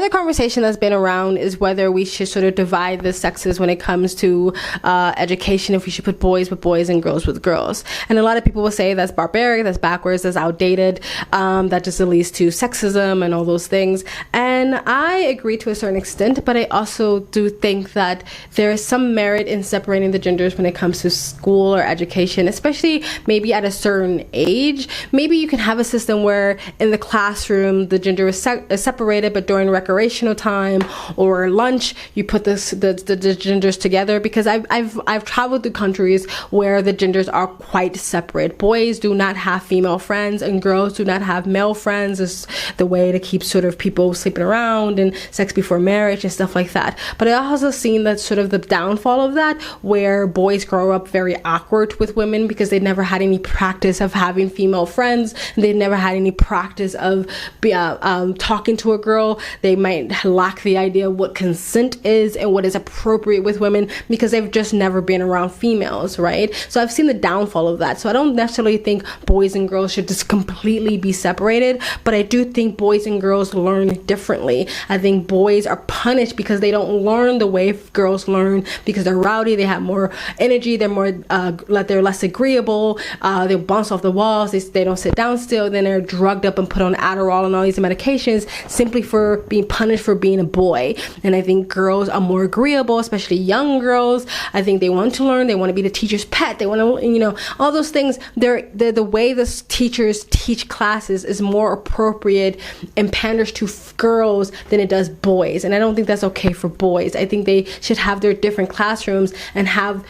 Another conversation that's been around is whether we should sort of divide the sexes when it comes to education, if we should put boys with boys and girls with girls. And a lot of people will say that's barbaric, that's backwards, that's outdated, that just leads to sexism and all those things. And I agree to a certain extent, but I also do think that there is some merit in separating the genders when it comes to school or education, especially maybe at a certain age. Maybe you can have a system where in the classroom the gender is separated, but during recreational time or lunch you put the genders together, because I've traveled to countries where the genders are quite separate. Boys do not have female friends and girls do not have male friends. It's the way to keep sort of people sleeping around and sex before marriage and stuff like that. But I also seen that sort of the downfall of that, where boys grow up very awkward with women because they never had any practice of having female friends. They never had any practice of talking to a girl. They might lack the idea of what consent is and what is appropriate with women because they've just never been around females, right? So I've seen the downfall of that. So I don't necessarily think boys and girls should just completely be separated, but I do think boys and girls learn differently. I think boys are punished because they don't learn the way girls learn, because they're rowdy, they have more energy, they're less agreeable, they bounce off the walls, they don't sit down still, then they're drugged up and put on Adderall and all these medications simply for being punished for being a boy. And I think girls are more agreeable, especially young girls. I think they want to learn, they want to be the teacher's pet, they want to, all those things. The way the teachers teach classes is more appropriate and panders to girls than it does boys. And I don't think that's okay for boys. I think they should have their different classrooms and have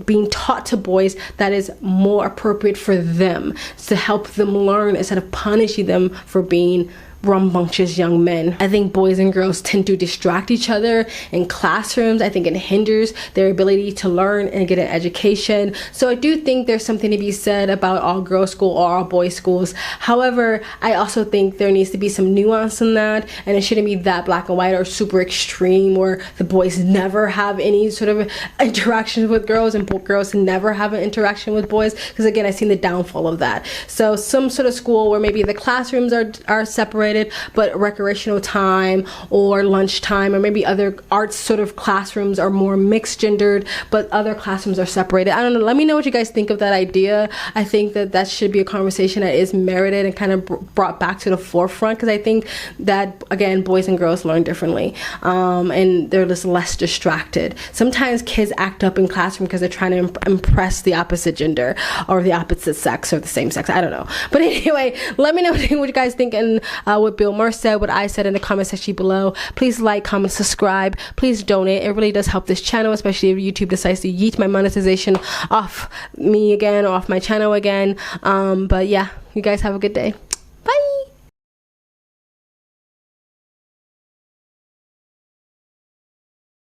being taught to boys that is more appropriate for them, to help them learn instead of punishing them for being rambunctious young men. I think boys and girls tend to distract each other in classrooms. I think it hinders their ability to learn and get an education. So I do think there's something to be said about all girls school or all boys schools. However, I also think there needs to be some nuance in that, and it shouldn't be that black and white or super extreme where the boys never have any sort of interactions with girls and girls never have an interaction with boys, because again, I've seen the downfall of that. So some sort of school where maybe the classrooms are separated, but recreational time or lunchtime or maybe other arts sort of classrooms are more mixed gendered, but other classrooms are separated. I don't know. Let me know what you guys think of that idea. I think that should be a conversation that is merited and kind of brought back to the forefront, because I think that, again, boys and girls learn differently, and they're just less distracted. Sometimes kids act up in classroom because they're trying to impress the opposite gender or the opposite sex or the same sex. I don't know. But anyway, let me know what you guys think and what Bill Maher said, what I said in the comment section below. Please like, comment, subscribe. Please donate. It really does help this channel, especially if YouTube decides to yeet my monetization off me again or off my channel again. But yeah, you guys have a good day.